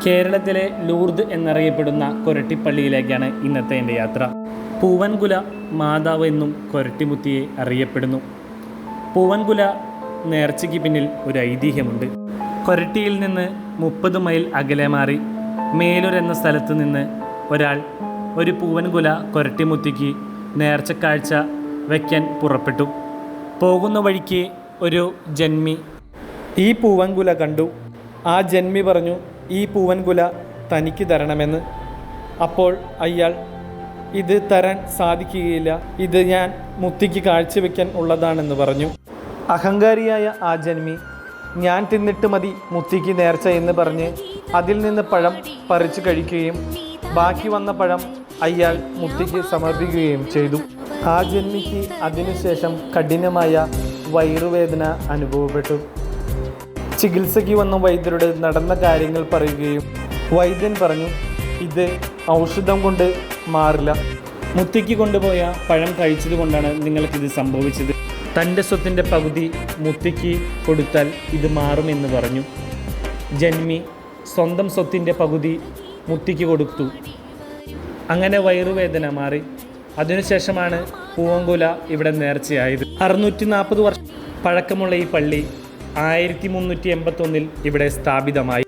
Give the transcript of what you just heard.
കേരളത്തിലെ ലൂർദ് എന്നറിയപ്പെടുന്ന കൊരട്ടിപ്പള്ളിയിലേക്കാണ് ഇന്നത്തെ എൻ്റെ യാത്ര. പൂവൻകുല മാതാവ് എന്നും കൊരട്ടിമുത്തിയെ അറിയപ്പെടുന്നു. പൂവൻകുല നേർച്ചയ്ക്ക് പിന്നിൽ ഒരു ഐതിഹ്യമുണ്ട്. കൊരട്ടിയിൽ നിന്ന് 30 മൈൽ അകലെ മാറി മേലൂർ എന്ന സ്ഥലത്ത് നിന്ന് ഒരാൾ ഒരു പൂവൻകുല കൊരട്ടിമുത്തിക്ക് നേർച്ചക്കാഴ്ച വയ്ക്കാൻ പുറപ്പെട്ടു. പോകുന്ന വഴിക്ക് ഒരു ജന്മി ഈ പൂവൻകുല കണ്ടു. ആ ജന്മി പറഞ്ഞു, ഈ പൂവൻകുല തനിക്ക് തരണമെന്ന്. അപ്പോൾ അയാൾ, ഇത് തരാൻ സാധിക്കുകയില്ല, ഇത് ഞാൻ മുത്തിക്ക് കാഴ്ചവെക്കാൻ ഉള്ളതാണെന്ന് പറഞ്ഞു. അഹങ്കാരിയായ ആ ജന്മി, ഞാൻ തിന്നിട്ട് മതി മുത്തിക്ക് നേർച്ച എന്ന് പറഞ്ഞ് അതിൽ നിന്ന് പഴം പറിച്ചു കഴിക്കുകയും ബാക്കി വന്ന പഴം അയാൾ മുത്തിക്ക് സമർപ്പിക്കുകയും ചെയ്തു. ആ ജന്മിക്ക് അതിനുശേഷം കഠിനമായ വയറുവേദന അനുഭവപ്പെട്ടു. ചികിത്സയ്ക്ക് വന്ന വൈദ്യരോട് നടന്ന കാര്യങ്ങൾ പറയുകയും വൈദ്യൻ പറഞ്ഞു, ഇത് ഔഷധം കൊണ്ട് മാറില്ല, മുത്തിക്ക് കൊണ്ടുപോയ പഴം കഴിച്ചത് കൊണ്ടാണ് നിങ്ങൾക്കിത് സംഭവിച്ചത്. തൻ്റെ സ്വത്തിൻ്റെ പകുതി മുത്തിക്ക് കൊടുത്താൽ ഇത് മാറുമെന്ന് പറഞ്ഞു. ജന്മി സ്വന്തം സ്വത്തിൻ്റെ പകുതി മുത്തിക്ക് കൊടുത്തു. അങ്ങനെ വയറുവേദന മാറി. അതിനുശേഷമാണ് പൂവൻകുല ഇവിടെ നേർച്ചയായത്. 640 വർഷം പഴക്കമുള്ള ഈ പള്ളി 1381 ഇവിടെ സ്ഥാപിതമായി.